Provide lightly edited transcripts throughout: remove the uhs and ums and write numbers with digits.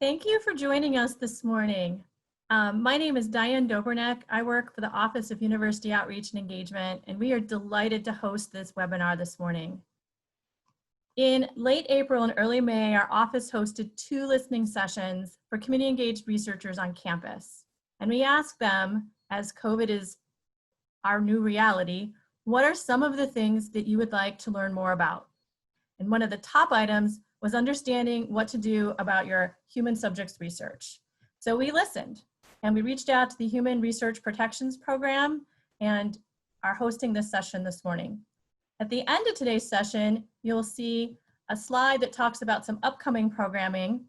Thank you for joining us this morning. My name is Diane Dobrnek. I work for the Office of University Outreach and Engagement, and we are delighted to host this webinar this morning. In late April and early May, our office hosted 2 listening sessions for community-engaged researchers on campus. And we asked them, as COVID is our new reality, what are some of the things that you would like to learn more about? And one of the top items was understanding what to do about your human subjects research. So we listened and we reached out to the Human Research Protections Program and are hosting this session this morning. At the end of today's session, you'll see a slide that talks about some upcoming programming.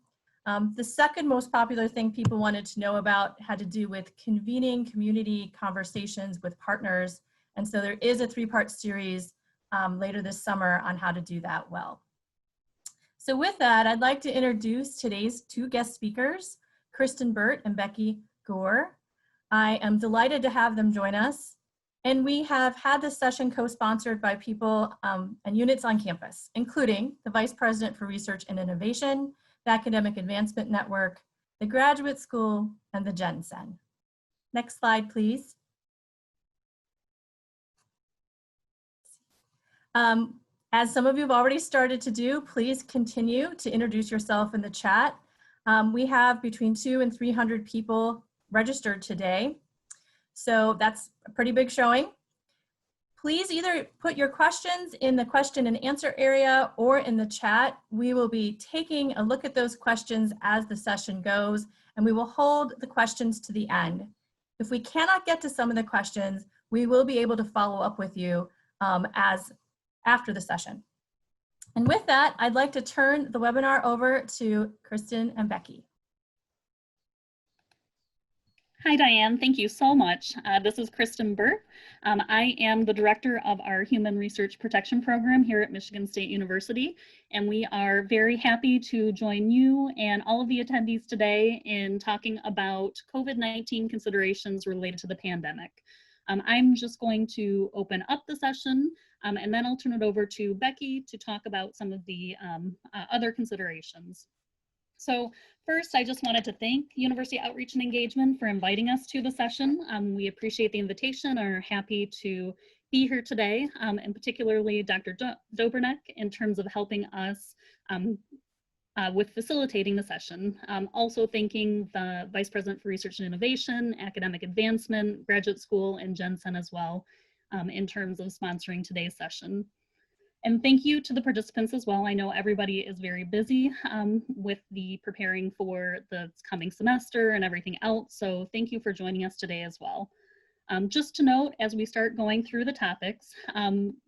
The second most popular thing people wanted to know about had to do with convening community conversations with partners. And so there is a 3-part series later this summer on how to do that well. So with that, I'd like to introduce today's 2 guest speakers, Kristin Burt and Becky Gore. I am delighted to have them join us. And we have had this session co-sponsored by people and units on campus, including the Vice President for Research and Innovation, the Academic Advancement Network, the Graduate School, and the Gen-Sen. Next slide, please. As some of you have already started to do, please continue to introduce yourself in the chat. We have between 200 and 300 people registered today. So that's a pretty big showing. Please either put your questions in the question and answer area or in the chat. We will be taking a look at those questions as the session goes, and we will hold the questions to the end. If we cannot get to some of the questions, we will be able to follow up with you after the session. And with that, I'd like to turn the webinar over to Kristin and Becky. Hi, Diane. Thank you so much. This is Kristin Burt. I am the director of our Human Research Protection Program here at Michigan State University, and we are very happy to join you and all of the attendees today in talking about COVID-19 considerations related to the pandemic. I'm just going to open up the session, and then I'll turn it over to Becky to talk about some of the other considerations. So first, I just wanted to thank University Outreach and Engagement for inviting us to the session. We appreciate the invitation and are happy to be here today, and particularly Dr. Dobrnek in terms of helping us with facilitating the session. Also thanking the Vice President for Research and Innovation, Academic Advancement, Graduate School, and Gen-Sen as well in terms of sponsoring today's session. And thank you to the participants as well. I know everybody is very busy with the preparing for the coming semester and everything else. So thank you for joining us today as well. Just to note, as we start going through the topics,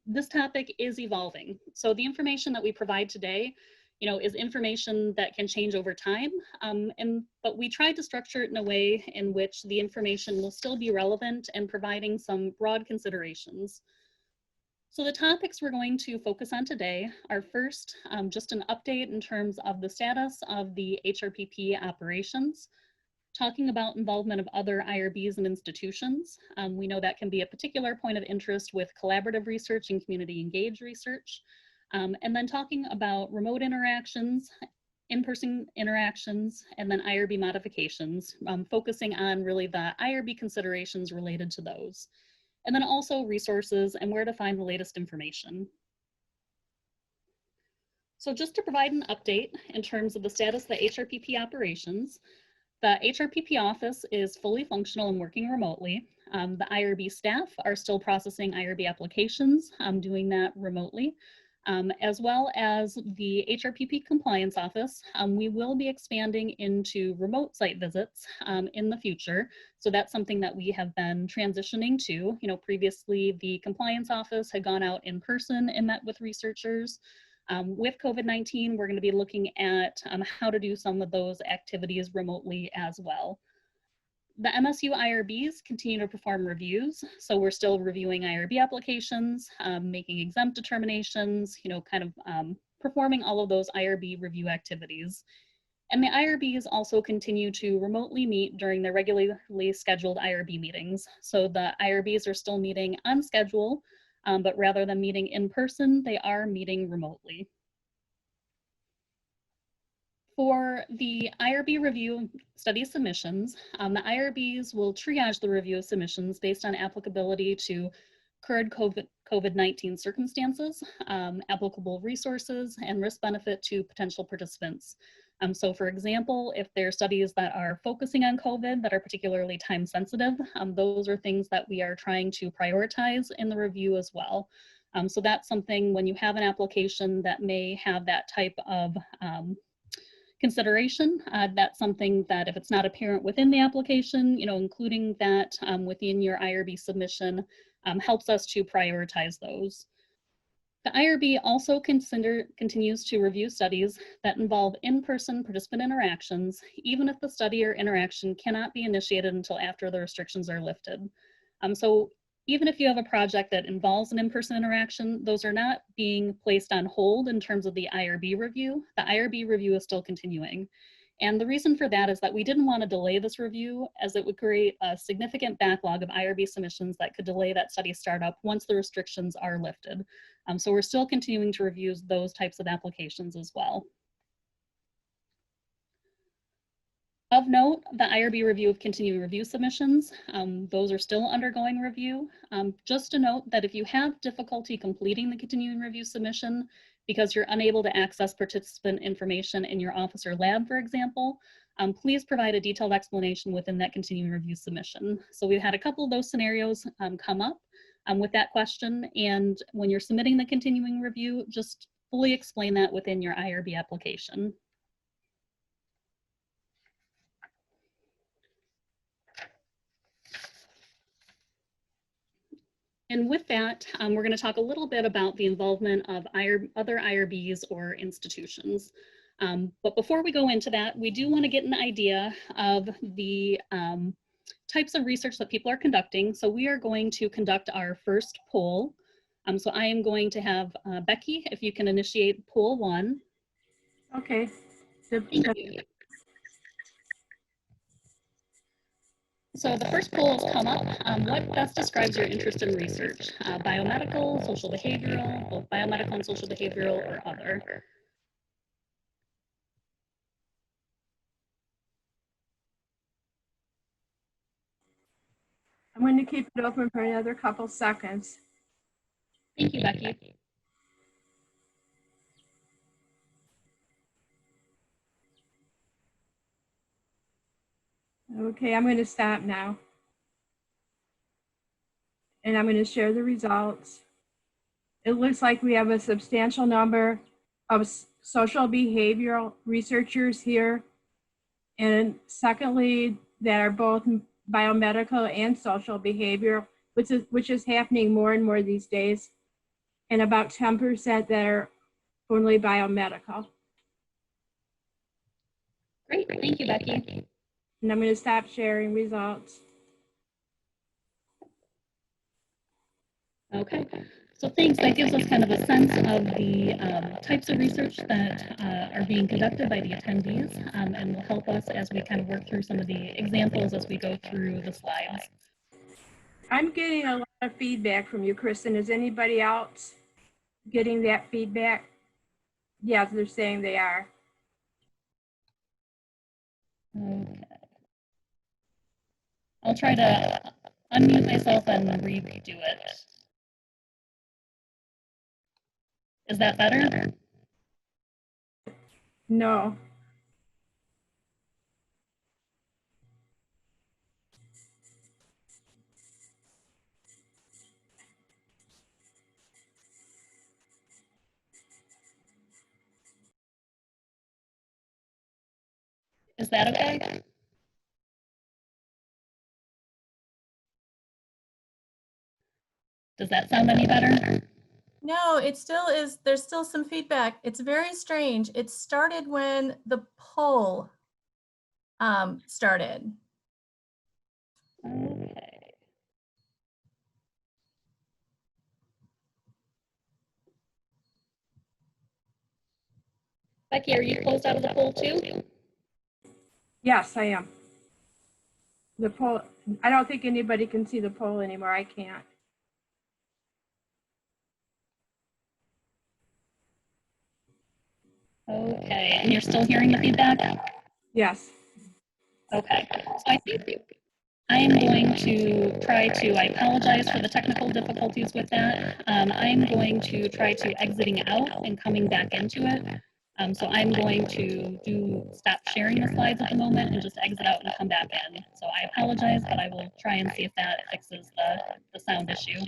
this topic is evolving. So the information that we provide today, is information that can change over time. But we tried to structure it in a way in which the information will still be relevant and providing some broad considerations. So the topics we're going to focus on today are first, just an update in terms of the status of the HRPP operations, talking about involvement of other IRBs and institutions. We know that can be a particular point of interest with collaborative research and community engaged research. And then talking about remote interactions, in-person interactions, and then IRB modifications, focusing on really the IRB considerations related to those. And then also resources and where to find the latest information. So just to provide an update in terms of the status of the HRPP operations, the HRPP office is fully functional and working remotely. The IRB staff are still processing IRB applications, doing that remotely. As well as the HRPP compliance office, we will be expanding into remote site visits in the future. So that's something that we have been transitioning to. Previously the compliance office had gone out in person and met with researchers. With COVID-19, we're going to be looking at how to do some of those activities remotely as well. The MSU IRBs continue to perform reviews. So we're still reviewing IRB applications, making exempt determinations, performing all of those IRB review activities. And the IRBs also continue to remotely meet during their regularly scheduled IRB meetings. So the IRBs are still meeting on schedule, but rather than meeting in person, they are meeting remotely. For the IRB review study submissions, the IRBs will triage the review of submissions based on applicability to current COVID-19 circumstances, applicable resources, and risk benefit to potential participants. So for example, if there are studies that are focusing on COVID that are particularly time sensitive, those are things that we are trying to prioritize in the review as well. So that's something when you have an application that may have that type of consideration, that's something that if it's not apparent within the application, including that within your IRB submission helps us to prioritize those. The IRB also continues to review studies that involve in-person participant interactions, even if the study or interaction cannot be initiated until after the restrictions are lifted. So even if you have a project that involves an in-person interaction, those are not being placed on hold in terms of the IRB review. The IRB review is still continuing. And the reason for that is that we didn't want to delay this review as it would create a significant backlog of IRB submissions that could delay that study startup once the restrictions are lifted. So we're still continuing to review those types of applications as well. Of note, the IRB review of continuing review submissions, those are still undergoing review. Just to note that if you have difficulty completing the continuing review submission because you're unable to access participant information in your office or lab, for example, please provide a detailed explanation within that continuing review submission. So we've had a couple of those scenarios come up with that question, and when you're submitting the continuing review, just fully explain that within your IRB application. And with that, we're going to talk a little bit about the involvement of other IRBs or institutions. But before we go into that, we do want to get an idea of the types of research that people are conducting. So we are going to conduct our first poll. So I am going to have Becky, if you can initiate poll 1. Okay. Thank you. So the first poll has come up. What best describes your interest in research? Biomedical, social behavioral, both biomedical and social behavioral, or other? I'm going to keep it open for another couple seconds. Thank you, Becky. Okay, I'm going to stop now. And I'm going to share the results. It looks like we have a substantial number of social behavioral researchers here. And secondly, that are both biomedical and social behavior, which is happening more and more these days. And about 10% that are only biomedical. Great, thank you, Becky. And I'm going to stop sharing results. Okay, so thanks. That gives us kind of a sense of the types of research that are being conducted by the attendees and will help us as we kind of work through some of the examples as we go through the slides. I'm getting a lot of feedback from you, Kristin. Is anybody else getting that feedback? Yes, they're saying they are. Okay. I'll try to unmute myself and redo it. Is that better? No. Is that okay? Does that sound any better? No, it still is. There's still some feedback. It's very strange. It started when the poll started. Okay. Becky, are you closed out of the poll too? Yes, I am. The poll, I don't think anybody can see the poll anymore. I can't. Okay, and you're still hearing the feedback? Yes. Okay, so I think I am going to try to, I apologize for the technical difficulties with that. I'm going to try to exiting out and coming back into it. So I'm going to stop sharing the slides at the moment and just exit out and come back in. So I apologize, but I will try and see if that fixes the sound issue.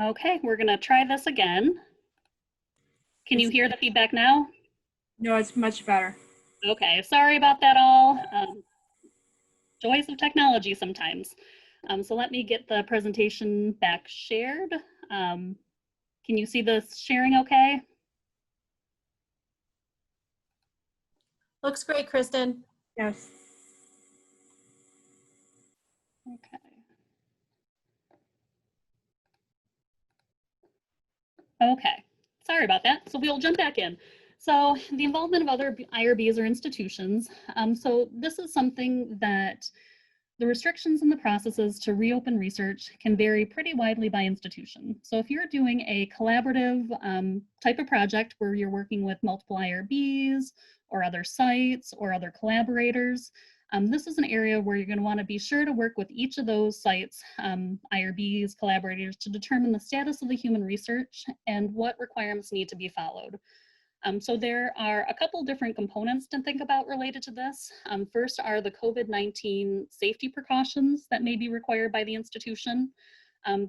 Okay, we're gonna try this again. Can you hear the feedback now? No, it's much better. Okay, sorry about that all. Joys of technology sometimes. So let me get the presentation back shared. Can you see the sharing okay? Looks great, Kristin. Yes. Okay. Okay, sorry about that. So we'll jump back in. So the involvement of other IRBs or institutions. So this is something that the restrictions and the processes to reopen research can vary pretty widely by institution. So if you're doing a collaborative type of project where you're working with multiple IRBs or other sites or other collaborators, this is an area where you're going to want to be sure to work with each of those sites, IRBs, collaborators, to determine the status of the human research and what requirements need to be followed. So there are a couple different components to think about related to this. First are the COVID-19 safety precautions that may be required by the institution.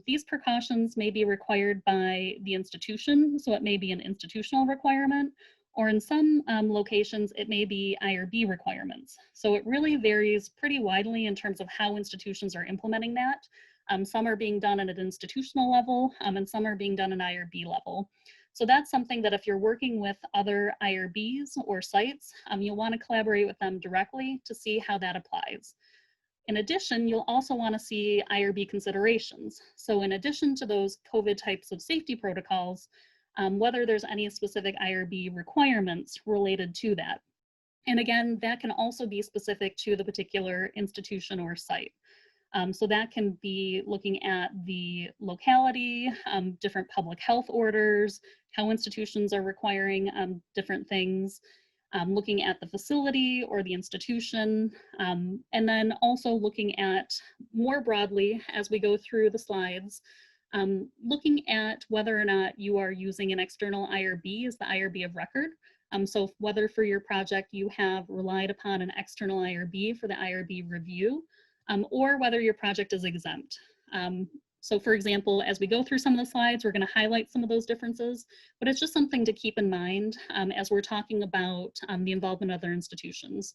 These precautions may be required by the institution, so it may be an institutional requirement, or in some locations, it may be IRB requirements. So it really varies pretty widely in terms of how institutions are implementing that. Some are being done at an institutional level, and some are being done at IRB level. So that's something that if you're working with other IRBs or sites, you'll want to collaborate with them directly to see how that applies. In addition, you'll also want to see IRB considerations. So in addition to those COVID types of safety protocols, whether there's any specific IRB requirements related to that. And again, that can also be specific to the particular institution or site. So that can be looking at the locality, different public health orders, how institutions are requiring different things, looking at the facility or the institution, and then also looking at more broadly as we go through the slides, looking at whether or not you are using an external IRB as the IRB of record. So whether for your project you have relied upon an external IRB for the IRB review, or whether your project is exempt. So for example, as we go through some of the slides, we're going to highlight some of those differences, but it's just something to keep in mind as we're talking about the involvement of other institutions.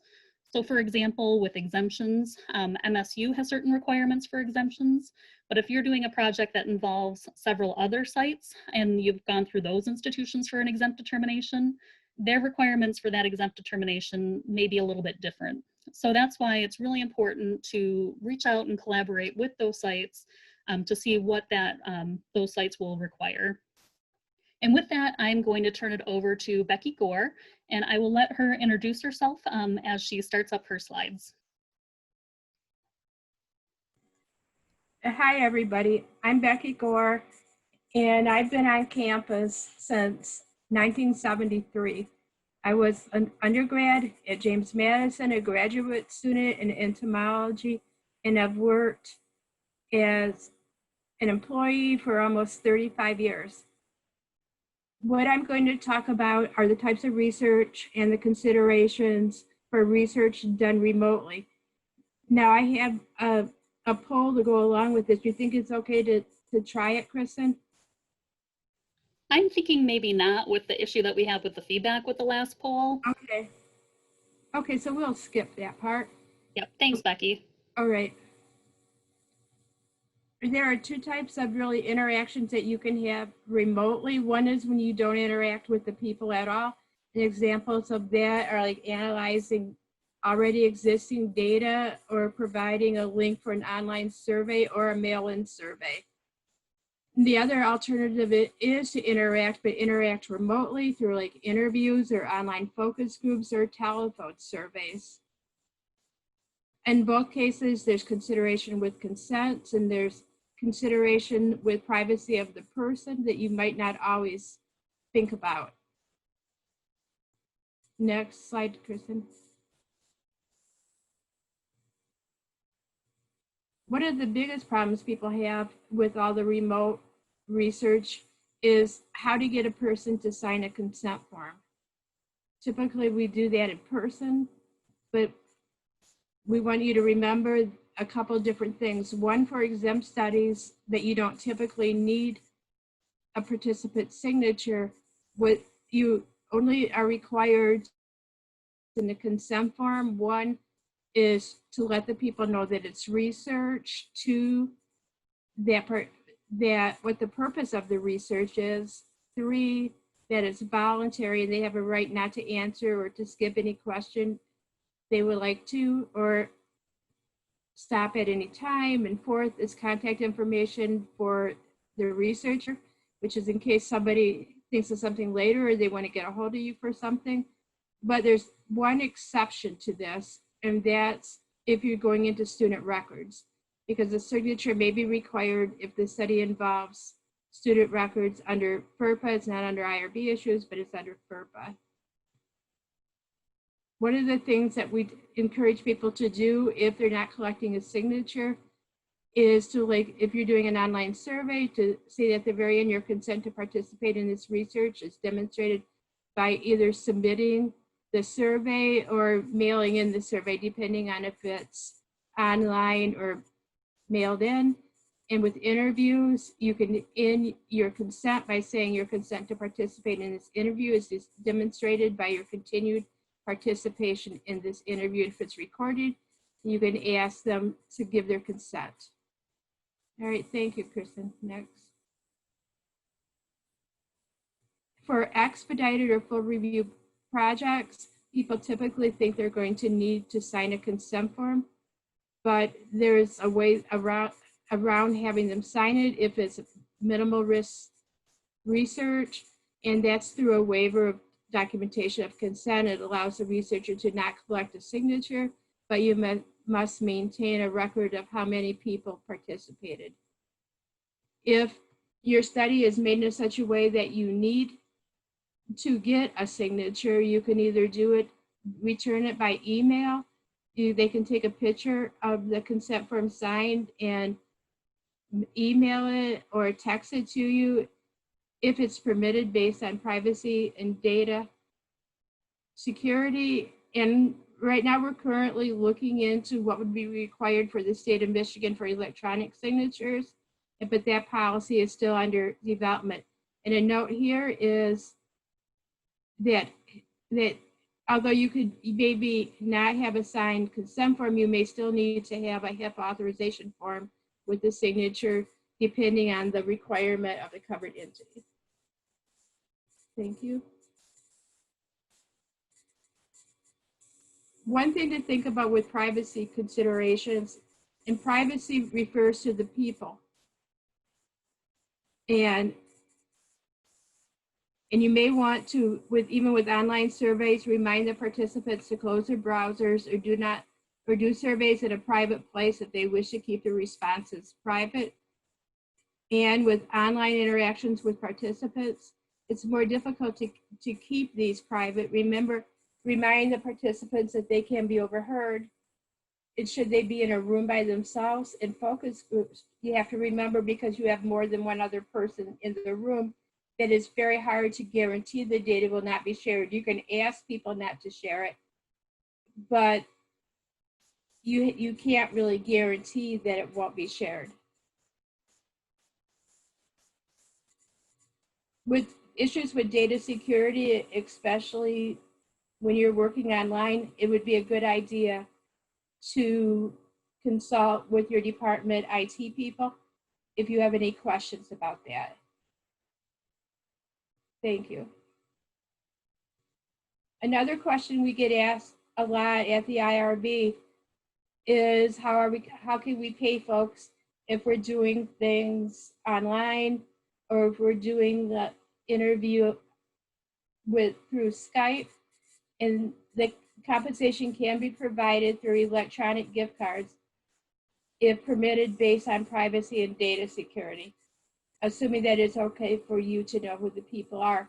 So for example, with exemptions, MSU has certain requirements for exemptions, but if you're doing a project that involves several other sites and you've gone through those institutions for an exempt determination, their requirements for that exempt determination may be a little bit different. So that's why it's really important to reach out and collaborate with those sites to see what those sites will require. And with that, I'm going to turn it over to Becky Gore, and I will let her introduce herself as she starts up her slides. Hi, everybody. I'm Becky Gore, and I've been on campus since 1973. I was an undergrad at James Madison, a graduate student in entomology, and I've worked as an employee for almost 35 years. What I'm going to talk about are the types of research and the considerations for research done remotely. Now I have a poll to go along with this. Do you think it's okay to try it, Kristin? I'm thinking maybe not with the issue that we have with the feedback with the last poll. Okay. Okay, so we'll skip that part. Yep, thanks, Becky. All right. There are two types of really interactions that you can have remotely. One is when you don't interact with the people at all. And examples of that are like analyzing already existing data or providing a link for an online survey or a mail-in survey. The other alternative is to interact, but interact remotely through like interviews or online focus groups or telephone surveys. In both cases, there's consideration with consent and there's consideration with privacy of the person that you might not always think about. Next slide, Kristin. One of the biggest problems people have with all the remote research is how to get a person to sign a consent form. Typically, we do that in person, but we want you to remember a couple different things. One, for exempt studies that you don't typically need a participant's signature, what you only are required in the consent form. One is to let the people know that it's research. Two, that what the purpose of the research is. Three, that it's voluntary and they have a right not to answer or to skip any question they would like to, or stop at any time. And fourth is contact information for the researcher, which is in case somebody thinks of something later or they want to get a hold of you for something. But there's one exception to this, and that's if you're going into student records, because a signature may be required if the study involves student records under FERPA. It's not under IRB issues, but it's under FERPA. One of the things that we encourage people to do if they're not collecting a signature is to, like, if you're doing an online survey, to say at the very end, your consent to participate in this research is demonstrated by either submitting the survey or mailing in the survey, depending on if it's online or mailed in. And with interviews, you can end your consent by saying your consent to participate in this interview is demonstrated by your continued participation in this interview. If it's recorded, you can ask them to give their consent. All right, thank you, Kristin. Next. For expedited or full review projects, people typically think they're going to need to sign a consent form, but there's a way around having them sign it if it's minimal risk research, and that's through a waiver of documentation of consent. It allows the researcher to not collect a signature, but you must maintain a record of how many people participated. If your study is made in such a way that you need to get a signature, you can either do it, return it by email. They can take a picture of the consent form signed and email it or text it to you if it's permitted based on privacy and data security. And right now we're currently looking into what would be required for the state of Michigan for electronic signatures, but that policy is still under development. And a note here is that although you could maybe not have a signed consent form, you may still need to have a HIPAA authorization form with the signature, depending on the requirement of the covered entity. Thank you. One thing to think about with privacy considerations, and privacy refers to the people. And And you may want to, even with online surveys, remind the participants to close their browsers or do surveys in a private place if they wish to keep the responses private. And with online interactions with participants, it's more difficult to keep these private. Remind the participants that they can be overheard. And should they be in a room by themselves? In focus groups, you have to remember, because you have more than one other person in the room, that it's very hard to guarantee the data will not be shared. You can ask people not to share it, but you can't really guarantee that it won't be shared. With issues with data security, especially when you're working online, it would be a good idea to consult with your department IT people if you have any questions about that. Thank you. Another question we get asked a lot at the IRB is how can we pay folks if we're doing things online, or if we're doing the interview through Skype, and the compensation can be provided through electronic gift cards if permitted, based on privacy and data security, assuming that it's okay for you to know who the people are.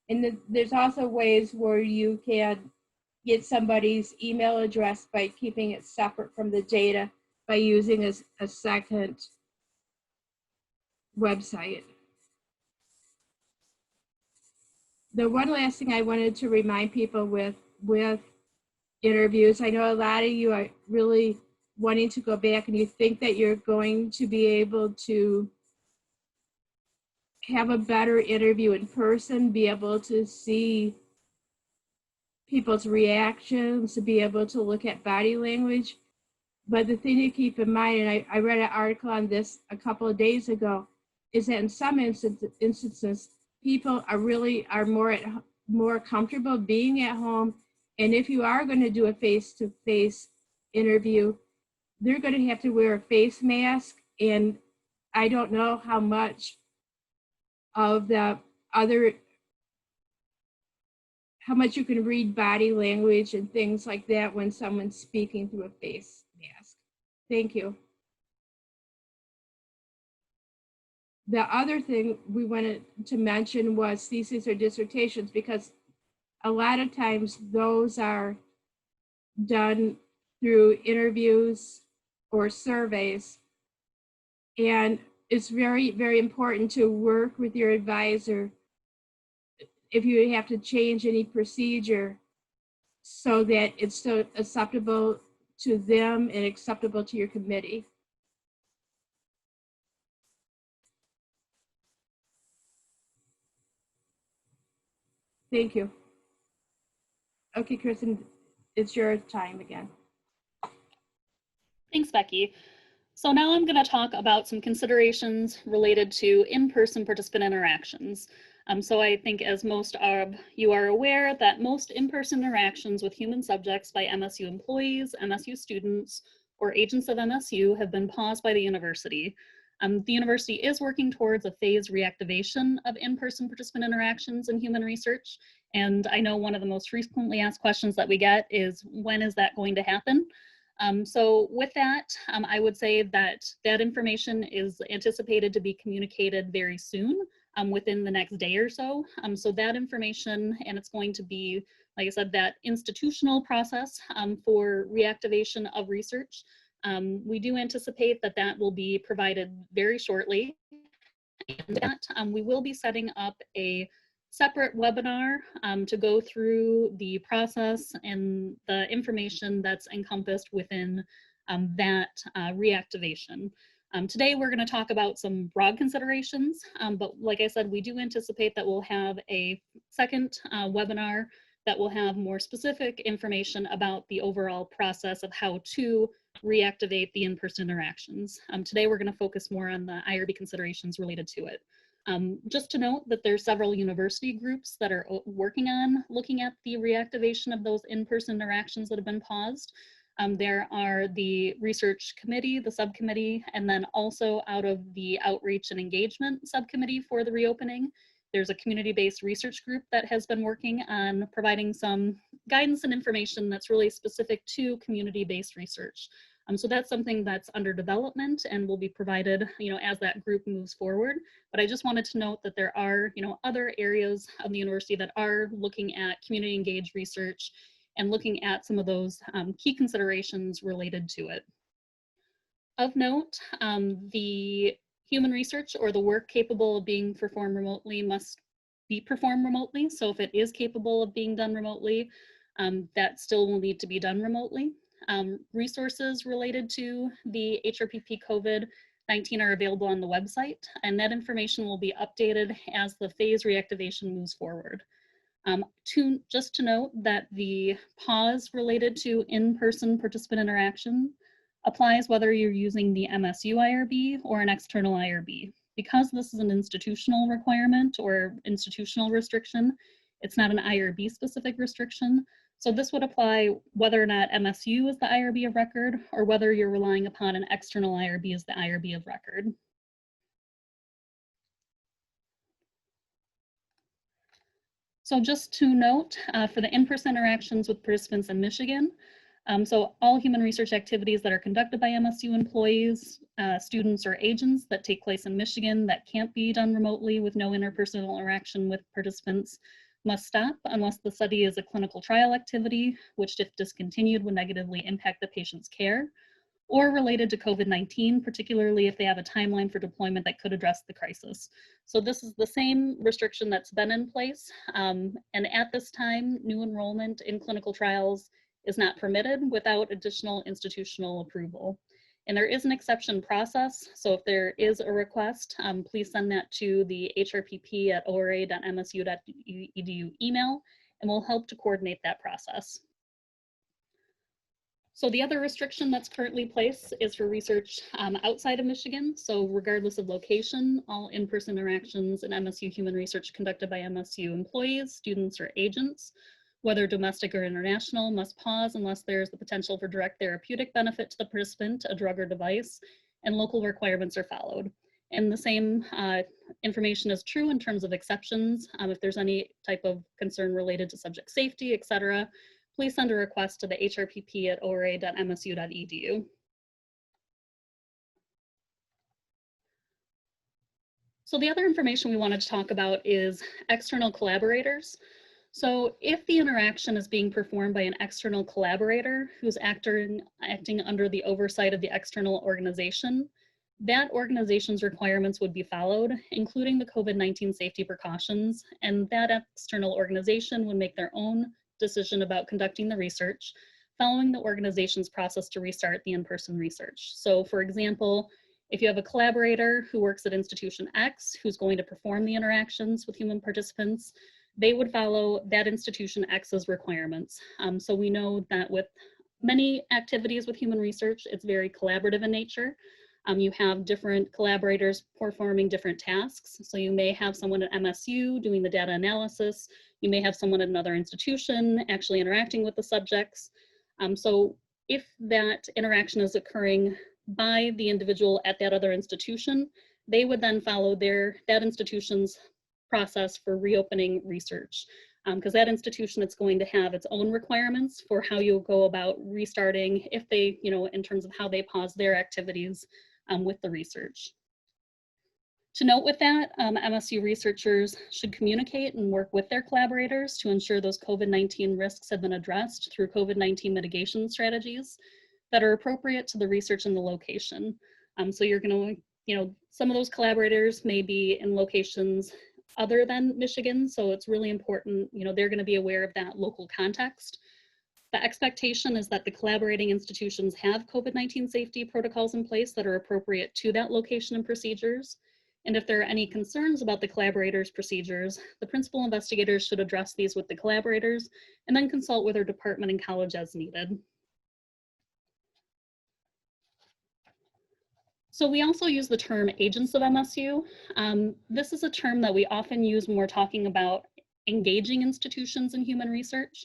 And there's also ways where you can get somebody's email address by keeping it separate from the data by using a second website. The one last thing I wanted to remind people with interviews, I know a lot of you are really wanting to go back, and you think that you're going to be able to have a better interview in person, be able to see people's reactions, to be able to look at body language. But the thing to keep in mind, and I read an article on this a couple of days ago, is that in some instances, people are more comfortable being at home. And if you are going to do a face-to-face interview, they're going to have to wear a face mask. And I don't know how much of how much you can read body language and things like that when someone's speaking through a face mask. Thank you. The other thing we wanted to mention was theses or dissertations, because a lot of times those are done through interviews or surveys. And it's very, very important to work with your advisor if you have to change any procedure, so that it's still acceptable to them and acceptable to your committee. Thank you. Okay, Kristin, it's your time again. Thanks, Becky. So now I'm going to talk about some considerations related to in-person participant interactions. So I think, as most of you are aware, that most in-person interactions with human subjects by MSU employees, MSU students, or agents of MSU have been paused by the university. The university is working towards a phased reactivation of in-person participant interactions in human research. And I know one of the most frequently asked questions that we get is, when is that going to happen? So with that, I would say that that information is anticipated to be communicated very soon, within the next day or so. So that information, and it's going to be, like I said, that institutional process for reactivation of research. We do anticipate that that will be provided very shortly, and that we will be setting up a separate webinar to go through the process and the information that's encompassed within that reactivation. Today we're going to talk about some broad considerations, but like I said, we do anticipate that we'll have a second webinar that will have more specific information about the overall process of how to reactivate the in-person interactions. Today we're going to focus more on the IRB considerations related to it. Just to note that there's several university groups that are working on looking at the reactivation of those in-person interactions that have been paused. There are the research committee, the subcommittee, and then also out of the outreach and engagement subcommittee for the reopening There's a community-based research group that has been working on providing some guidance and information that's really specific to community-based research. So that's something that's under development and will be provided, as that group moves forward. But I just wanted to note that there are, other areas of the university that are looking at community engaged research and looking at some of those key considerations related to it. Of note, the human research or the work capable of being performed remotely must be performed remotely. So if it is capable of being done remotely, that still will need to be done remotely. Resources related to the HRPP COVID-19 are available on the website, and that information will be updated as the phase reactivation moves forward. Just to note that the pause related to in-person participant interaction applies whether you're using the MSU IRB or an external IRB. Because this is an institutional requirement or institutional restriction, it's not an IRB specific restriction. So this would apply whether or not MSU is the IRB of record or whether you're relying upon an external IRB as the IRB of record. So just to note, for the in-person interactions with participants in Michigan, so all human research activities that are conducted by MSU employees, students, or agents that take place in Michigan that can't be done remotely with no interpersonal interaction with participants must stop unless the study is a clinical trial activity, which if discontinued would negatively impact the patient's care, or related to COVID-19, particularly if they have a timeline for deployment that could address the crisis. So this is the same restriction that's been in place. And at this time, new enrollment in clinical trials is not permitted without additional institutional approval. And there is an exception process. So if there is a request, please send that to the hrpp@ora.msu.edu email, and we'll help to coordinate that process. So the other restriction that's currently placed is for research outside of Michigan. So regardless of location, all in-person interactions in MSU human research conducted by MSU employees, students, or agents, whether domestic or international, must pause unless there's the potential for direct therapeutic benefit to the participant, a drug or device, and local requirements are followed. And the same information is true in terms of exceptions. If there's any type of concern related to subject safety, et cetera, please send a request to the hrpp@ora.msu.edu. So the other information we wanted to talk about is external collaborators. So if the interaction is being performed by an external collaborator who's acting under the oversight of the external organization, that organization's requirements would be followed, including the COVID-19 safety precautions, and that external organization would make their own decision about conducting the research, following the organization's process to restart the in-person research. So for example, if you have a collaborator who works at institution X who's going to perform the interactions with human participants, they would follow that institution X's requirements. So we know that with many activities with human research, it's very collaborative in nature. You have different collaborators performing different tasks. So you may have someone at MSU doing the data analysis. You may have someone at another institution actually interacting with the subjects. So if that interaction is occurring by the individual at that other institution, they would then follow that institution's process for reopening research. Because that institution, it's going to have its own requirements for how you'll go about restarting if they, in terms of how they pause their activities with the research. To note with that, MSU researchers should communicate and work with their collaborators to ensure those COVID-19 risks have been addressed through COVID-19 mitigation strategies that are appropriate to the research and the location. So you're going to, some of those collaborators may be in locations other than Michigan, so it's really important, they're going to be aware of that local context. The expectation is that the collaborating institutions have COVID-19 safety protocols in place that are appropriate to that location and procedures. And if there are any concerns about the collaborators' procedures, the principal investigators should address these with the collaborators and then consult with their department and college as needed. So we also use the term agents of MSU. This is a term that we often use when we're talking about engaging institutions in human research.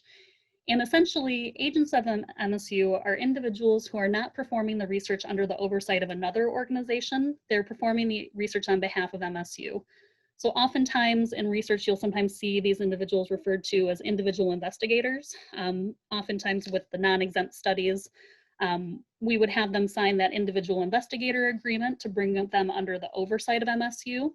And essentially, agents of MSU are individuals who are not performing the research under the oversight of another organization. They're performing the research on behalf of MSU. So oftentimes in research, you'll sometimes see these individuals referred to as individual investigators. Oftentimes with the non-exempt studies, we would have them sign that individual investigator agreement to bring them under the oversight of MSU.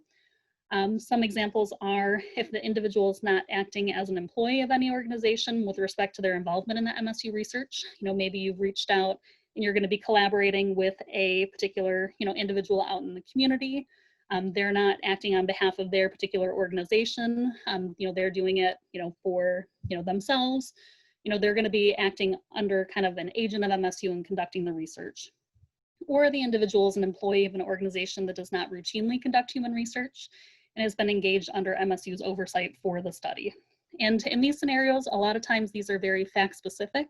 Some examples are if the individual is not acting as an employee of any organization with respect to their involvement in the MSU research. Maybe you've reached out and you're going to be collaborating with a particular, individual out in the community. They're not acting on behalf of their particular organization. They're doing it, for, themselves. They're going to be acting under kind of an agent of MSU and conducting the research. Or the individual is an employee of an organization that does not routinely conduct human research and has been engaged under MSU's oversight for the study. And in these scenarios, a lot of times these are very fact specific.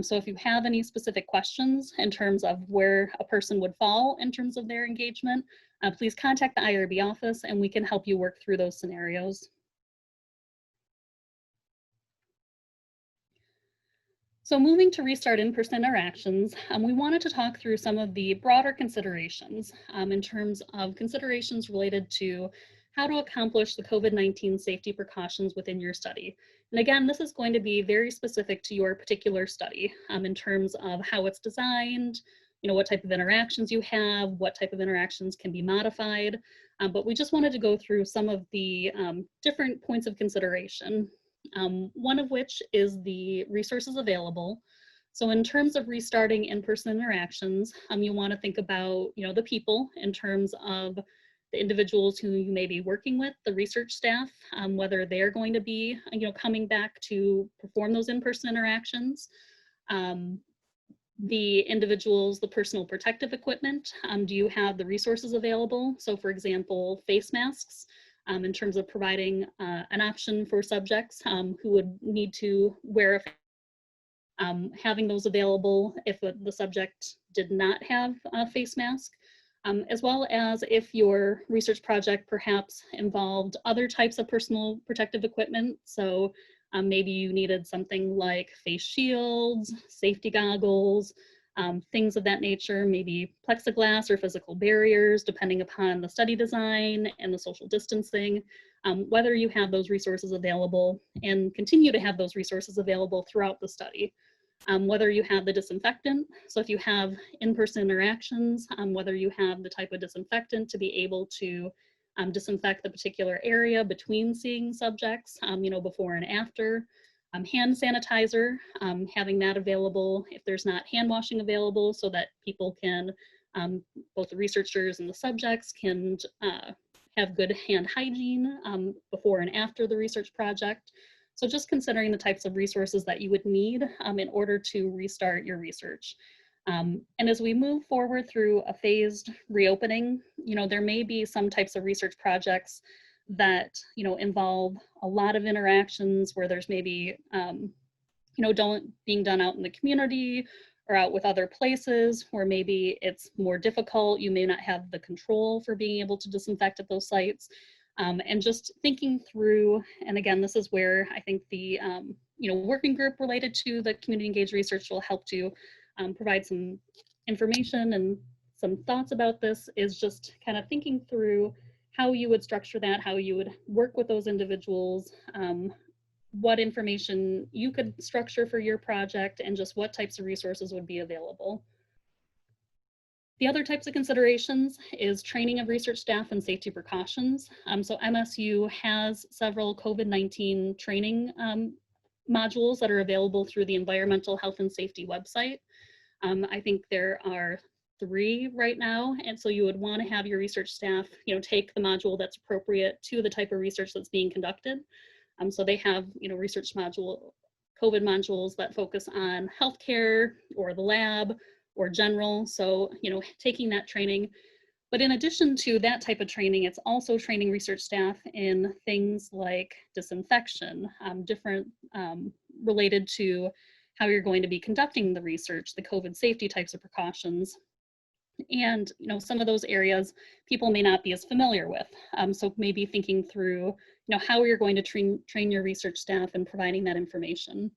So if you have any specific questions in terms of where a person would fall in terms of their engagement, please contact the IRB office and we can help you work through those scenarios. So moving to restart in-person interactions, we wanted to talk through some of the broader considerations in terms of considerations related to how to accomplish the COVID-19 safety precautions within your study. And again, this is going to be very specific to your particular study in terms of how it's designed, what type of interactions you have, what type of interactions can be modified. But we just wanted to go through some of the different points of consideration. One of which is the resources available. So in terms of restarting in-person interactions, you want to think about, the people in terms of the individuals who you may be working with, the research staff, whether they're going to be, coming back to perform those in-person interactions. The individuals, the personal protective equipment, do you have the resources available? So for example, face masks. In terms of providing an option for subjects who would need to wear having those available if the subject did not have a face mask, as well as if your research project perhaps involved other types of personal protective equipment. So maybe you needed something like face shields, safety goggles, things of that nature, maybe plexiglass or physical barriers, depending upon the study design and the social distancing, whether you have those resources available and continue to have those resources available throughout the study. Whether you have the disinfectant, so if you have in-person interactions, whether you have the type of disinfectant to be able to disinfect the particular area between seeing subjects, before and after. Hand sanitizer, having that available if there's not hand washing available so that people can, both the researchers and the subjects can have good hand hygiene before and after the research project. So just considering the types of resources that you would need in order to restart your research. And as we move forward through a phased reopening, there may be some types of research projects that involve a lot of interactions where there's maybe being done out in the community or out with other places where maybe it's more difficult. You may not have the control for being able to disinfect at those sites. And just thinking through, and again, this is where I think the working group related to the community engaged research will help to provide some information and some thoughts about this, is just kind of thinking through how you would structure that, how you would work with those individuals, what information you could structure for your project, and just what types of resources would be available. The other types of considerations is training of research staff and safety precautions. So MSU has several COVID-19 training modules that are available through the Environmental Health and Safety website. I think there are 3 right now, and so you would want to have your research staff, take the module that's appropriate to the type of research that's being conducted. So they have, research module, COVID modules that focus on healthcare or the lab or general. So, taking that training. But in addition to that type of training, it's also training research staff in things like disinfection, different related to how you're going to be conducting the research, the COVID safety types of precautions. And some of those areas people may not be as familiar with. So maybe thinking through how you're going to train your research staff and providing that information.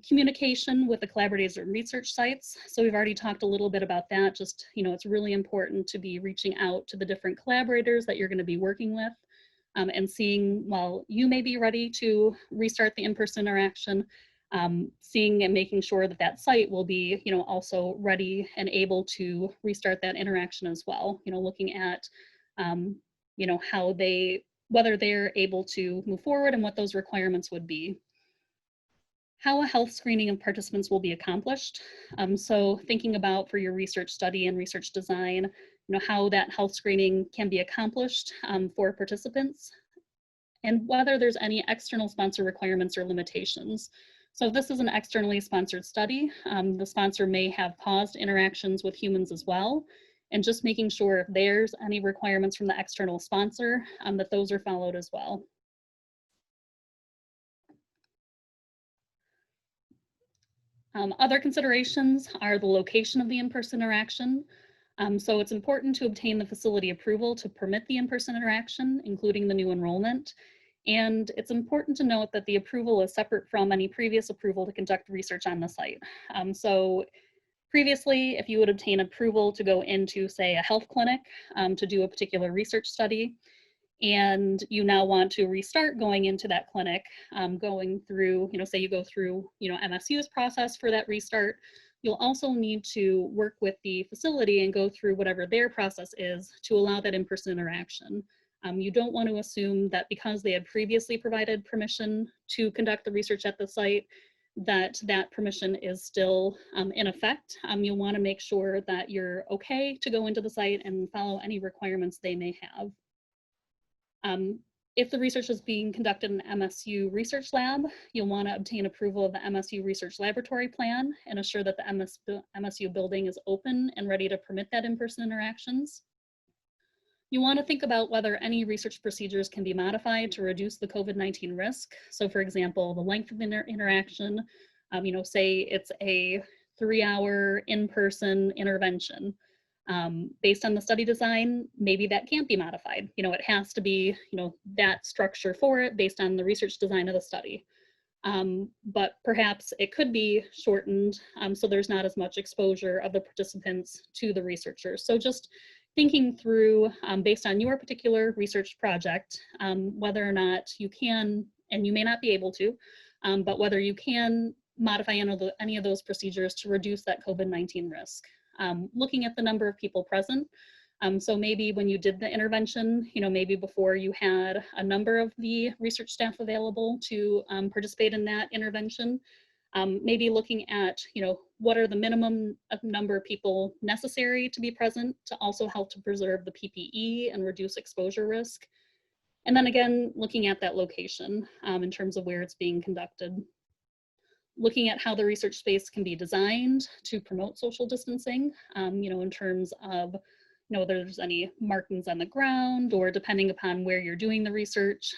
Communication with the collaborators and research sites. So we've already talked a little bit about that. Just it's really important to be reaching out to the different collaborators that you're going to be working with. and seeing, while you may be ready to restart the in-person interaction, seeing and making sure that that site will be, also ready and able to restart that interaction as well. Looking at, how whether they're able to move forward and what those requirements would be. How a health screening of participants will be accomplished. So thinking about for your research study and research design, how that health screening can be accomplished for participants, and whether there's any external sponsor requirements or limitations. So if this is an externally sponsored study, the sponsor may have paused interactions with humans as well, and just making sure if there's any requirements from the external sponsor, that those are followed as well. Other considerations are the location of the in-person interaction. So it's important to obtain the facility approval to permit the in-person interaction, including the new enrollment. And it's important to note that the approval is separate from any previous approval to conduct research on the site. So previously, if you would obtain approval to go into, say, a health clinic to do a particular research study, and you now want to restart going into that clinic, going through, say you go through, MSU's process for that restart, you'll also need to work with the facility and go through whatever their process is to allow that in-person interaction. You don't want to assume that because they had previously provided permission to conduct the research at the site, that permission is still in effect. You'll want to make sure that you're okay to go into the site and follow any requirements they may have. If the research is being conducted in an MSU research lab, you'll want to obtain approval of the MSU research laboratory plan and assure that the MSU building is open and ready to permit that in-person interactions. You want to think about whether any research procedures can be modified to reduce the COVID-19 risk. So for example, the length of the interaction, say it's a 3-hour in-person intervention. Based on the study design, maybe that can't be modified. It has to be, that structure for it based on the research design of the study. But perhaps it could be shortened so there's not as much exposure of the participants to the researchers. So just thinking through, based on your particular research project, whether or not you can, and you may not be able to, but whether you can modify any of those procedures to reduce that COVID-19 risk. Looking at the number of people present. So maybe when you did the intervention, maybe before you had a number of the research staff available to participate in that intervention, maybe looking at, what are the minimum number of people necessary to be present to also help to preserve the PPE and reduce exposure risk. And then again, looking at that location in terms of where it's being conducted. Looking at how the research space can be designed to promote social distancing, in terms of, whether there's any markings on the ground, or depending upon where you're doing the research,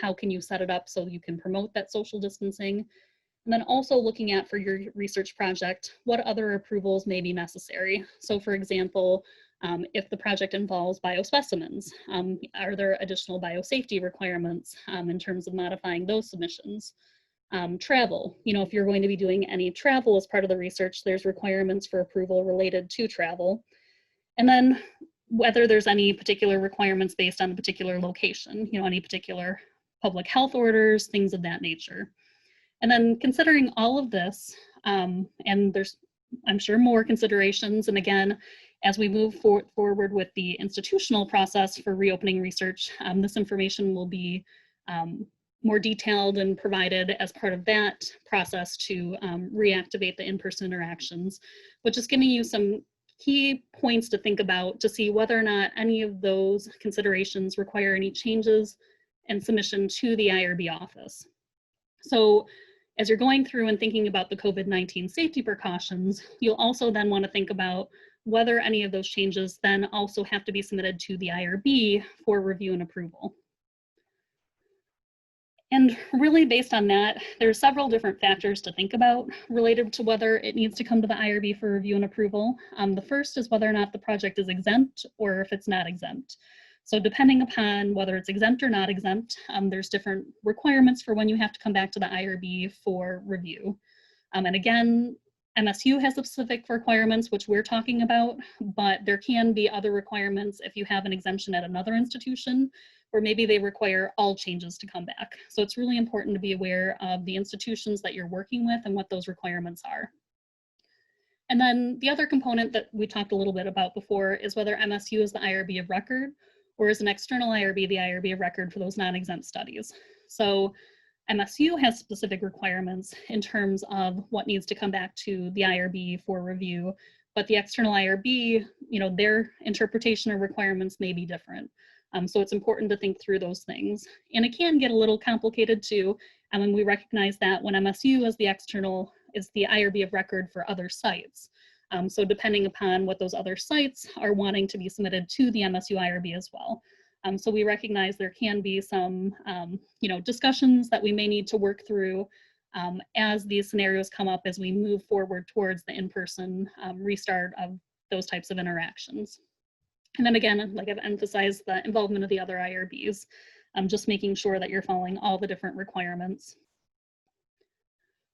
how can you set it up so you can promote that social distancing? And then also looking at, for your research project, what other approvals may be necessary. So for example, if the project involves biospecimens, are there additional biosafety requirements in terms of modifying those submissions? Travel, if you're going to be doing any travel as part of the research, there's requirements for approval related to travel. And then whether there's any particular requirements based on the particular location, any particular public health orders, things of that nature. And then considering all of this, and there's, I'm sure, more considerations. And again, as we move forward with the institutional process for reopening research, this information will be more detailed and provided as part of that process to reactivate the in-person interactions, but just giving you some key points to think about to see whether or not any of those considerations require any changes and submission to the IRB office. So as you're going through and thinking about the COVID-19 safety precautions, you'll also then want to think about whether any of those changes then also have to be submitted to the IRB for review and approval. And really based on that, there's several different factors to think about related to whether it needs to come to the IRB for review and approval. The first is whether or not the project is exempt or if it's not exempt. So depending upon whether it's exempt or not exempt, there's different requirements for when you have to come back to the IRB for review. And again, MSU has specific requirements, which we're talking about, but there can be other requirements if you have an exemption at another institution, or maybe they require all changes to come back. So it's really important to be aware of the institutions that you're working with and what those requirements are. And then the other component that we talked a little bit about before is whether MSU is the IRB of record, or is an external IRB the IRB of record for those non-exempt studies. So MSU has specific requirements in terms of what needs to come back to the IRB for review, but the external IRB, their interpretation or requirements may be different. So it's important to think through those things. And it can get a little complicated too, and we recognize that when MSU is the IRB of record for other sites. So depending upon what those other sites are wanting to be submitted to the MSU IRB as well. So we recognize there can be some, discussions that we may need to work through as these scenarios come up as we move forward towards the in-person restart of those types of interactions. And then again, like I've emphasized, the involvement of the other IRBs, just making sure that you're following all the different requirements.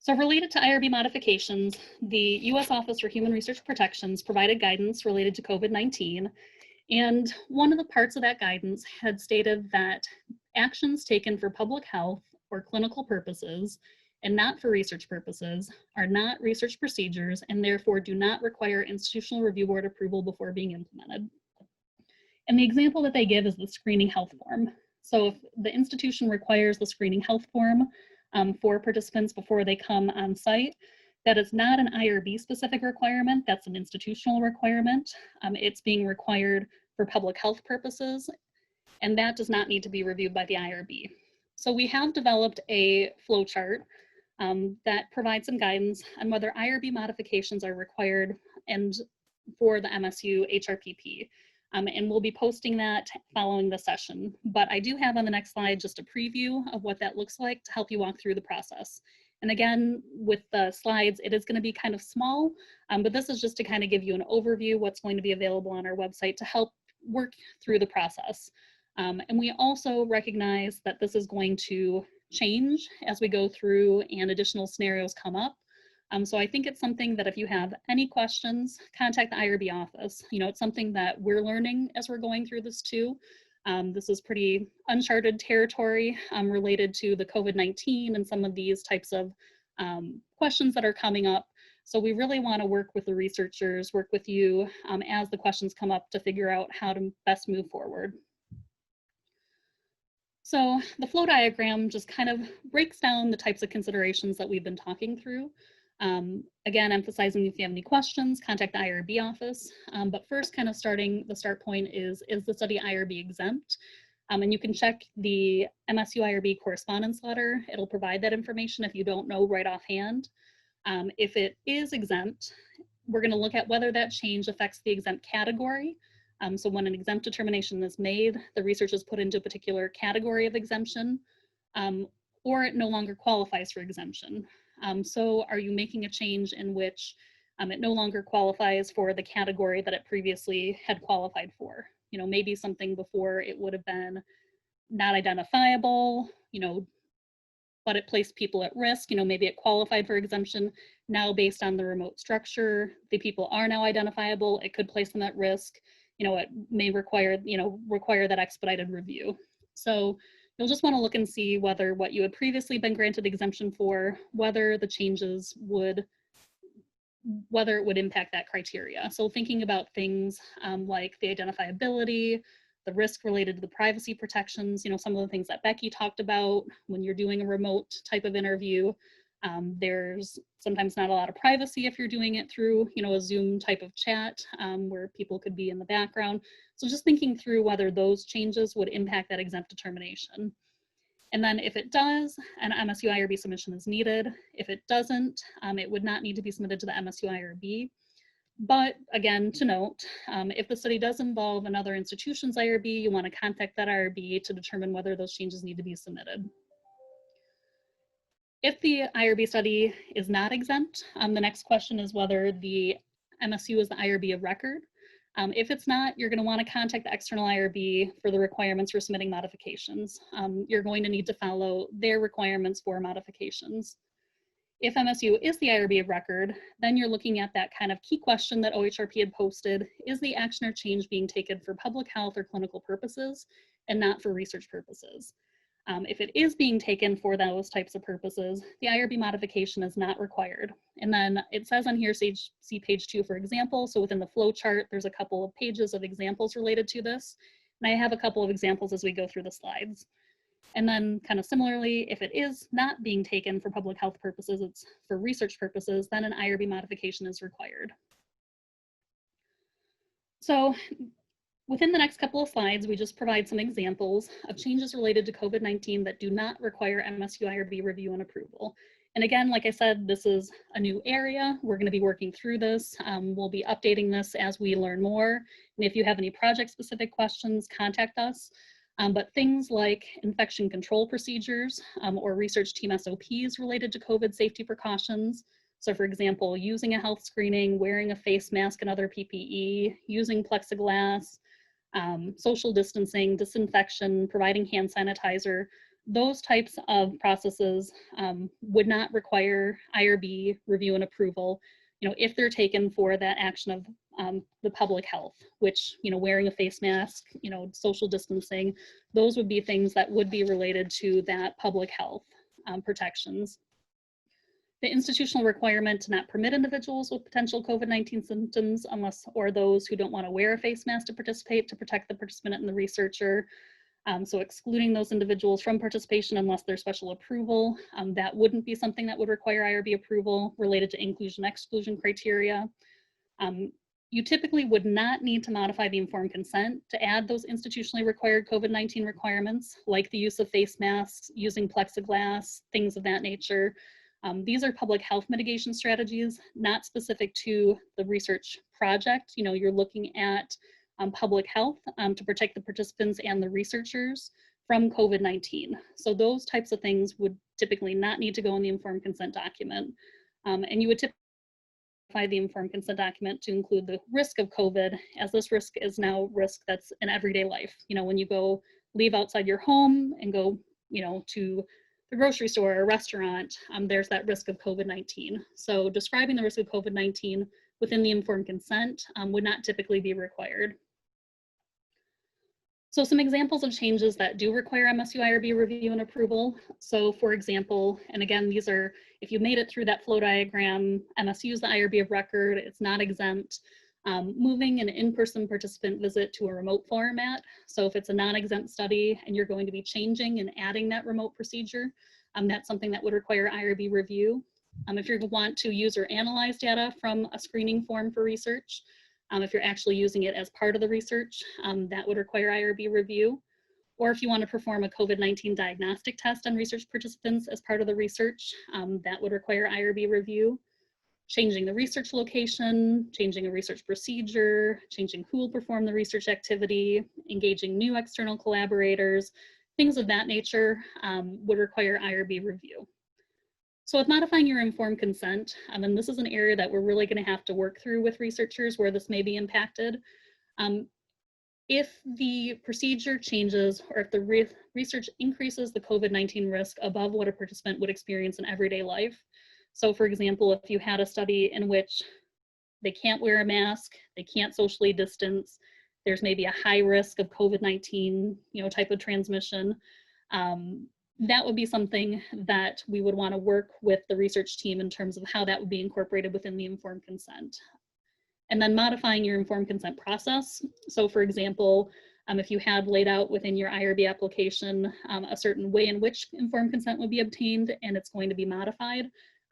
So related to IRB modifications, the U.S. Office for Human Research Protections provided guidance related to COVID-19. And one of the parts of that guidance had stated that actions taken for public health or clinical purposes and not for research purposes are not research procedures and therefore do not require institutional review board approval before being implemented. And the example that they give is the screening health form. So if the institution requires the screening health form for participants before they come on site, that is not an IRB specific requirement, that's an institutional requirement. It's being required for public health purposes, and that does not need to be reviewed by the IRB. So we have developed a flow chart that provides some guidance on whether IRB modifications are required and for the MSU HRPP. And we'll be posting that following the session. But I do have on the next slide just a preview of what that looks like to help you walk through the process. And again, with the slides, it is going to be kind of small, but this is just to kind of give you an overview what's going to be available on our website to help work through the process. And we also recognize that this is going to change as we go through and additional scenarios come up. So I think it's something that if you have any questions, contact the IRB office. It's something that we're learning as we're going through this too. This is pretty uncharted territory related to the COVID-19 and some of these types of questions that are coming up. So we really want to work with the researchers, work with you as the questions come up to figure out how to best move forward. So the flow diagram just kind of breaks down the types of considerations that we've been talking through. Again, emphasizing if you have any questions, contact the IRB office. But first, kind of the start point is the study IRB exempt? And you can check the MSU IRB correspondence letter. It'll provide that information if you don't know right offhand. If it is exempt, we're going to look at whether that change affects the exempt category. So when an exempt determination is made, the research is put into a particular category of exemption, or it no longer qualifies for exemption. So are you making a change in which it no longer qualifies for the category that it previously had qualified for? Maybe something before it would have been not identifiable, but it placed people at risk. Maybe it qualified for exemption. Now, based on the remote structure, the people are now identifiable. It could place them at risk. It may require that expedited review. So you'll just want to look and see whether what you had previously been granted exemption for, whether the changes would impact that criteria. So thinking about things like the identifiability, the risk related to the privacy protections, some of the things that Becky talked about when you're doing a remote type of interview. There's sometimes not a lot of privacy if you're doing it through, a Zoom type of chat where people could be in the background. So just thinking through whether those changes would impact that exempt determination. And then if it does, an MSU IRB submission is needed. If it doesn't, it would not need to be submitted to the MSU IRB. But again, to note, if the study does involve another institution's IRB, you want to contact that IRB to determine whether those changes need to be submitted. If the IRB study is not exempt, the next question is whether the MSU is the IRB of record. If it's not, you're going to want to contact the external IRB for the requirements for submitting modifications. You're going to need to follow their requirements for modifications. If MSU is the IRB of record, then you're looking at that kind of key question that OHRP had posted: is the action or change being taken for public health or clinical purposes and not for research purposes? If it is being taken for those types of purposes, the IRB modification is not required. And then it says on here, see page 2 for example. So within the flow chart, there's a couple of pages of examples related to this. And I have a couple of examples as we go through the slides. And then kind of similarly, if it is not being taken for public health purposes, it's for research purposes, then an IRB modification is required. So within the next couple of slides, we just provide some examples of changes related to COVID-19 that do not require MSU IRB review and approval. And again, like I said, this is a new area. We're going to be working through this. We'll be updating this as we learn more. And if you have any project-specific questions, contact us. But things like infection control procedures or research team SOPs related to COVID safety precautions. So for example, using a health screening, wearing a face mask and other PPE, using plexiglass, social distancing, disinfection, providing hand sanitizer, those types of processes would not require IRB review and approval, if they're taken for that action of the public health, which, wearing a face mask, social distancing, those would be things that would be related to that public health protections. The institutional requirement to not permit individuals with potential COVID-19 symptoms or those who don't want to wear a face mask to participate to protect the participant and the researcher. So excluding those individuals from participation unless there's special approval, that wouldn't be something that would require IRB approval related to inclusion-exclusion criteria. You typically would not need to modify the informed consent to add those institutionally required COVID-19 requirements, like the use of face masks, using plexiglass, things of that nature. These are public health mitigation strategies, not specific to the research project. You're looking at public health to protect the participants and the researchers from COVID-19. So those types of things would typically not need to go in the informed consent document. And you would typically modify the informed consent document to include the risk of COVID, as this risk is now risk that's in everyday life. When you leave outside your home and go, to the grocery store or restaurant, there's that risk of COVID-19. So describing the risk of COVID-19 within the informed consent would not typically be required. So some examples of changes that do require MSU IRB review and approval. So for example, and again, these are, if you made it through that flow diagram, MSU is the IRB of record, it's not exempt. Moving an in-person participant visit to a remote format. So if it's a non-exempt study and you're going to be changing and adding that remote procedure, that's something that would require IRB review. If you want to use or analyze data from a screening form for research, if you're actually using it as part of the research, that would require IRB review. Or if you want to perform a COVID-19 diagnostic test on research participants as part of the research, that would require IRB review. Changing the research location, changing a research procedure, changing who will perform the research activity, engaging new external collaborators, things of that nature would require IRB review. So with modifying your informed consent, and this is an area that we're really going to have to work through with researchers where this may be impacted. If the procedure changes or if the research increases the COVID-19 risk above what a participant would experience in everyday life. So for example, if you had a study in which they can't wear a mask, they can't socially distance, there's maybe a high risk of COVID-19, type of transmission, that would be something that we would want to work with the research team in terms of how that would be incorporated within the informed consent. And then modifying your informed consent process. So for example, if you had laid out within your IRB application a certain way in which informed consent would be obtained and it's going to be modified,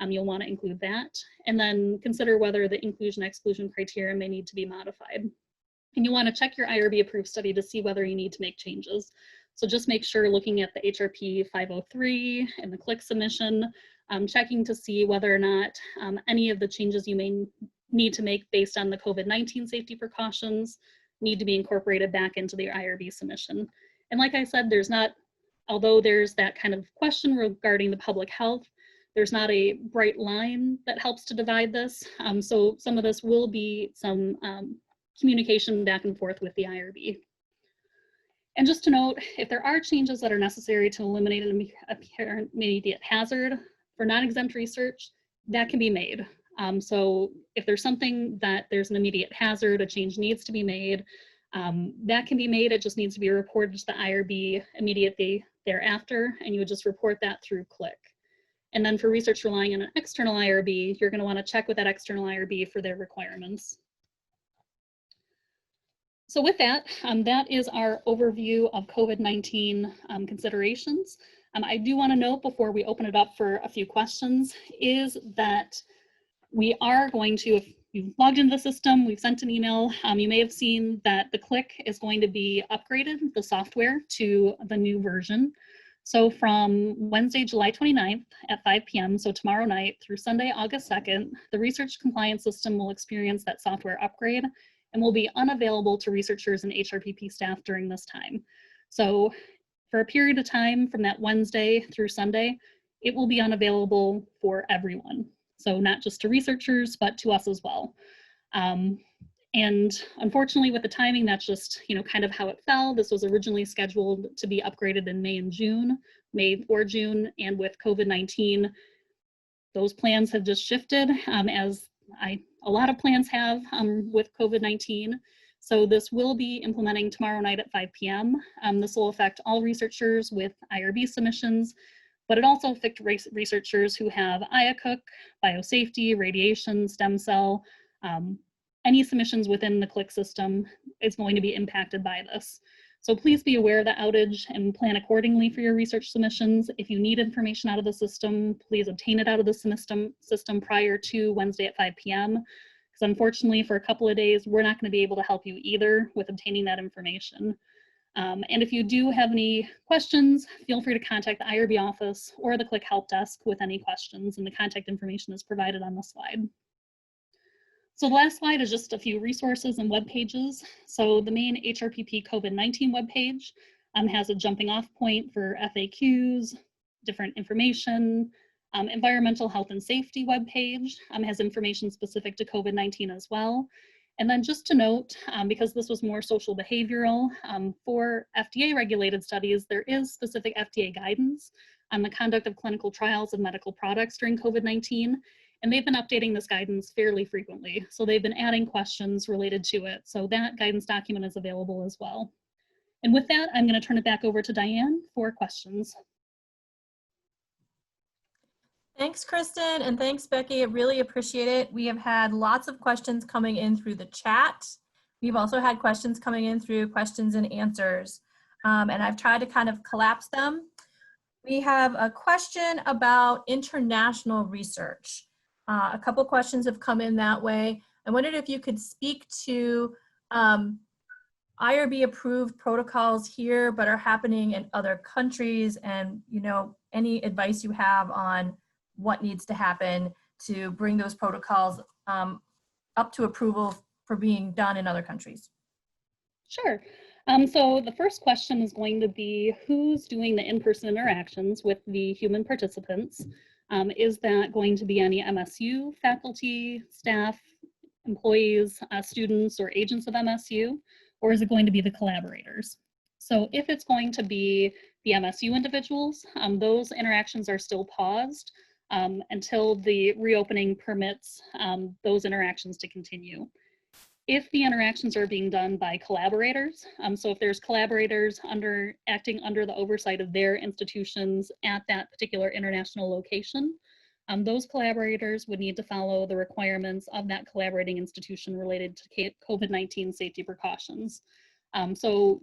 you'll want to include that. And then consider whether the inclusion-exclusion criteria may need to be modified. And you want to check your IRB approved study to see whether you need to make changes. So just make sure looking at the HRP 503 and the CLIC submission, checking to see whether or not any of the changes you may need to make based on the COVID-19 safety precautions need to be incorporated back into the IRB submission. And like I said, although there's that kind of question regarding the public health, there's not a bright line that helps to divide this. So some of this will be some communication back and forth with the IRB. And just to note, if there are changes that are necessary to eliminate an apparent immediate hazard for non-exempt research, that can be made. So if there's something that there's an immediate hazard, a change needs to be made, that can be made. It just needs to be reported to the IRB immediately thereafter, and you would just report that through CLIC. And then for research relying on an external IRB, you're going to want to check with that external IRB for their requirements. So with that, that is our overview of COVID-19 considerations. I do want to note before we open it up for a few questions is that we are going to, if you've logged into the system, we've sent an email, you may have seen that the CLIC is going to be upgraded, the software, to the new version. So from Wednesday, July 29th at 5 p.m., so tomorrow night, through Sunday, August 2nd, the research compliance system will experience that software upgrade and will be unavailable to researchers and HRPP staff during this time. So for a period of time from that Wednesday through Sunday, it will be unavailable for everyone. So not just to researchers, but to us as well. And unfortunately with the timing, that's just, kind of how it fell. This was originally scheduled to be upgraded in May or June, and with COVID-19, those plans have just shifted as a lot of plans have with COVID-19. So this will be implementing tomorrow night at 5 p.m. This will affect all researchers with IRB submissions, but it also affects researchers who have IACUC, biosafety, radiation, stem cell. Any submissions within the CLIC system is going to be impacted by this. So please be aware of the outage and plan accordingly for your research submissions. If you need information out of the system, please obtain it out of the system prior to Wednesday at 5 p.m. Because unfortunately, for a couple of days, we're not going to be able to help you either with obtaining that information. And if you do have any questions, feel free to contact the IRB office or the CLIC help desk with any questions, and the contact information is provided on the slide. So the last slide is just a few resources and web pages. So the main HRPP COVID-19 webpage has a jumping off point for FAQs, different information. Environmental health and safety webpage has information specific to COVID-19 as well. And then just to note, because this was more social behavioral, for FDA regulated studies, there is specific FDA guidance on the conduct of clinical trials of medical products during COVID-19. And they've been updating this guidance fairly frequently. So they've been adding questions related to it. So that guidance document is available as well. And with that, I'm going to turn it back over to Diane for questions. Thanks, Kristin, and thanks, Becky. I really appreciate it. We have had lots of questions coming in through the chat. We've also had questions coming in through questions and answers. And I've tried to kind of collapse them. We have a question about international research. A couple questions have come in that way. I wondered if you could speak to IRB approved protocols here, but are happening in other countries, and any advice you have on what needs to happen to bring those protocols up to approval for being done in other countries. Sure. So the first question is going to be, who's doing the in-person interactions with the human participants? Is that going to be any MSU faculty, staff, employees, students, or agents of MSU, or is it going to be the collaborators? So if it's going to be the MSU individuals, those interactions are still paused until the reopening permits those interactions to continue. If the interactions are being done by collaborators, so if there's collaborators acting under the oversight of their institutions at that particular international location, those collaborators would need to follow the requirements of that collaborating institution related to COVID-19 safety precautions. So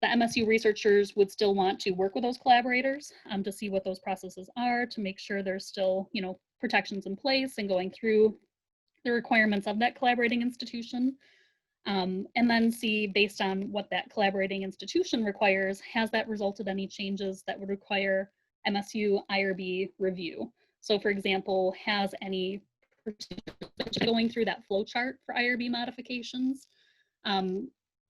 the MSU researchers would still want to work with those collaborators to see what those processes are, to make sure there's still, protections in place and going through the requirements of that collaborating institution, and then see, based on what that collaborating institution requires, has that resulted in any changes that would require MSU IRB review? So for example, has any going through that flow chart for IRB modifications?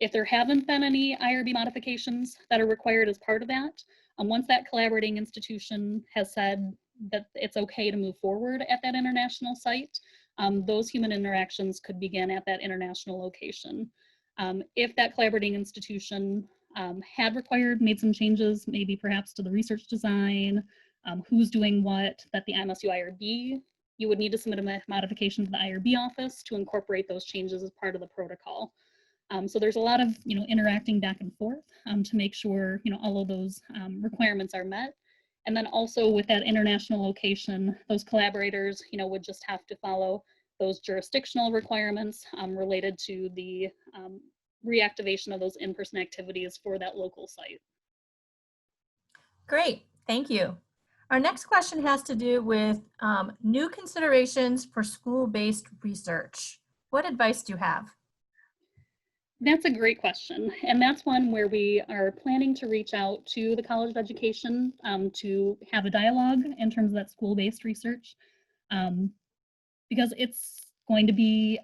If there haven't been any IRB modifications that are required as part of that, once that collaborating institution has said that it's okay to move forward at that international site, those human interactions could begin at that international location. If that collaborating institution had made some changes, maybe perhaps to the research design, who's doing what, that the MSU IRB you would need to submit a modification to the IRB office to incorporate those changes as part of the protocol. So there's a lot of, interacting back and forth to make sure, all of those requirements are met. And then also with that international location, those collaborators, would just have to follow those jurisdictional requirements related to the reactivation of those in-person activities for that local site. Great, thank you. Our next question has to do with new considerations for school-based research. What advice do you have? That's a great question. And that's one where we are planning to reach out to the College of Education to have a dialogue in terms of that school-based research, because it's going to be,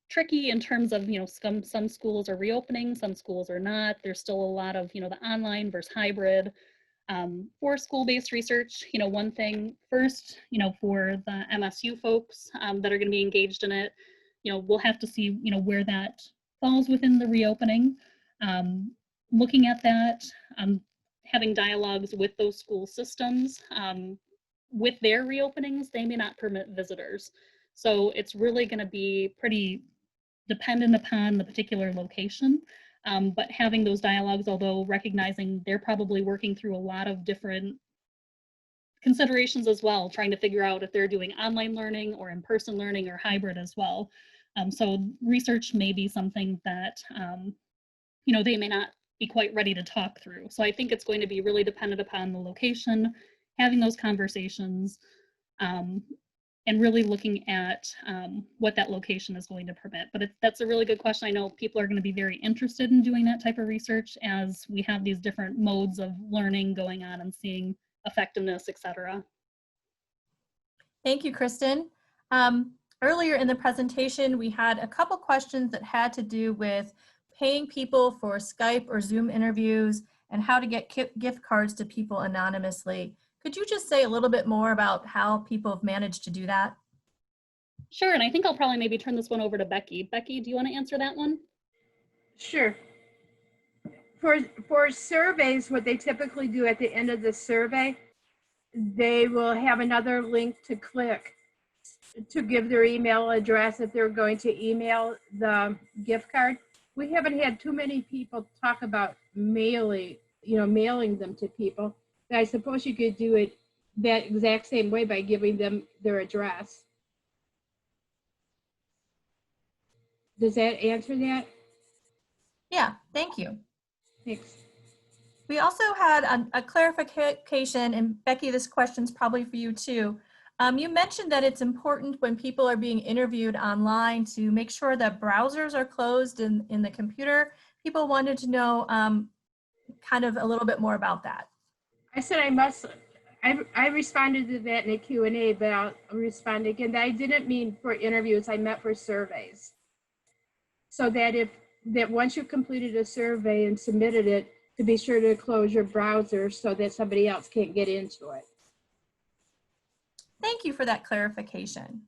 tricky in terms of, some schools are reopening, some schools are not. There's still a lot of, the online versus hybrid. For school-based research, one thing first, for the MSU folks that are going to be engaged in it, we'll have to see, where that falls within the reopening. Looking at that, having dialogues with those school systems. With their reopenings, they may not permit visitors. So it's really going to be pretty dependent upon the particular location. But having those dialogues, although recognizing they're probably working through a lot of different considerations as well, trying to figure out if they're doing online learning or in-person learning or hybrid as well. So research may be something that, they may not be quite ready to talk through. So I think it's going to be really dependent upon the location, having those conversations, and really looking at what that location is going to permit. But that's a really good question. I know people are going to be very interested in doing that type of research as we have these different modes of learning going on and seeing effectiveness, et cetera. Thank you, Kristin. Earlier in the presentation, we had a couple questions that had to do with paying people for Skype or Zoom interviews and how to get gift cards to people anonymously. Could you just say a little bit more about how people have managed to do that? Sure, and I think I'll probably maybe turn this one over to Becky. Becky, do you want to answer that one? Sure. For surveys, what they typically do at the end of the survey, they will have another link to click to give their email address if they're going to email the gift card. We haven't had too many people talk about mailing them to people. But I suppose you could do it that exact same way by giving them their address. Does that answer that? Yeah, thank you. Thanks. We also had a clarification, and Becky, this question's probably for you too. You mentioned that it's important when people are being interviewed online to make sure that browsers are closed in the computer. People wanted to know kind of a little bit more about that. I said I responded to that in a Q&A, but I'll respond again. I didn't mean for interviews, I meant for surveys. So that once you completed a survey and submitted it, to be sure to close your browser so that somebody else can't get into it. Thank you for that clarification.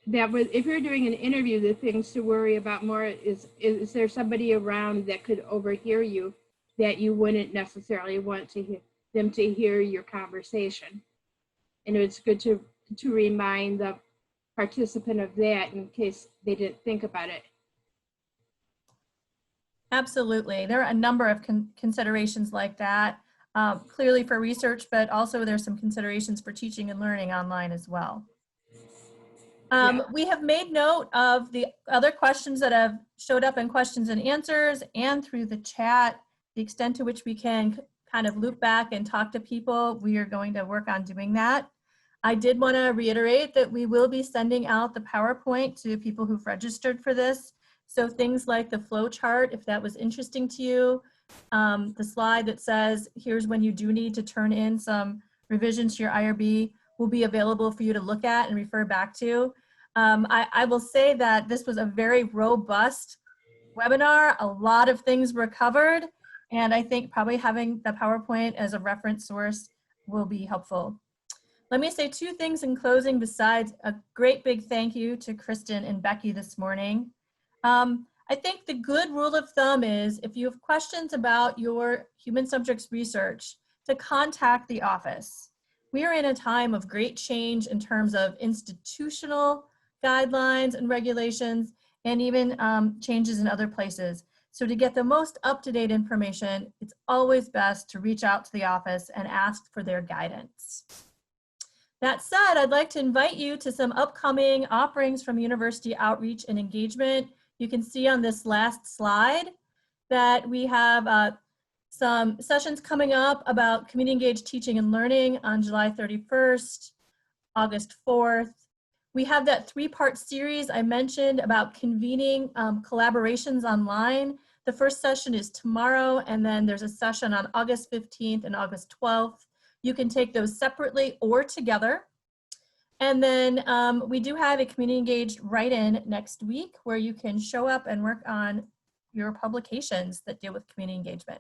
If you're doing an interview, the things to worry about more is there somebody around that could overhear you that you wouldn't necessarily want them to hear your conversation. And it's good to remind the participant of that in case they didn't think about it. Absolutely. There are a number of considerations like that, clearly for research, but also there's some considerations for teaching and learning online as well. We have made note of the other questions that have showed up in questions and answers and through the chat. The extent to which we can kind of loop back and talk to people, we are going to work on doing that. I did want to reiterate that we will be sending out the PowerPoint to people who've registered for this. So things like the flow chart, if that was interesting to you, the slide that says, here's when you do need to turn in some revisions to your IRB will be available for you to look at and refer back to. I will say that this was a very robust webinar. A lot of things were covered, and I think probably having the PowerPoint as a reference source will be helpful. Let me say two things in closing besides a great big thank you to Kristin and Becky this morning. I think the good rule of thumb is if you have questions about your human subjects research, to contact the office. We are in a time of great change in terms of institutional guidelines and regulations, and even changes in other places. So to get the most up-to-date information, it's always best to reach out to the office and ask for their guidance. That said, I'd like to invite you to some upcoming offerings from University Outreach and Engagement. You can see on this last slide that we have some sessions coming up about community engaged teaching and learning on July 31st, August 4th. We have that 3-part series I mentioned about convening collaborations online. The first session is tomorrow, and then there's a session on August 15th and August 12th. You can take those separately or together. And then we do have a community engaged write-in next week where you can show up and work on your publications that deal with community engagement.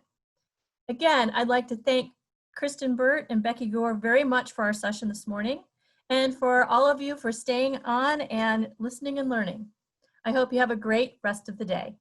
Again, I'd like to thank Kristin, Burt, and Becky Gore very much for our session this morning, and for all of you for staying on and listening and learning. I hope you have a great rest of the day.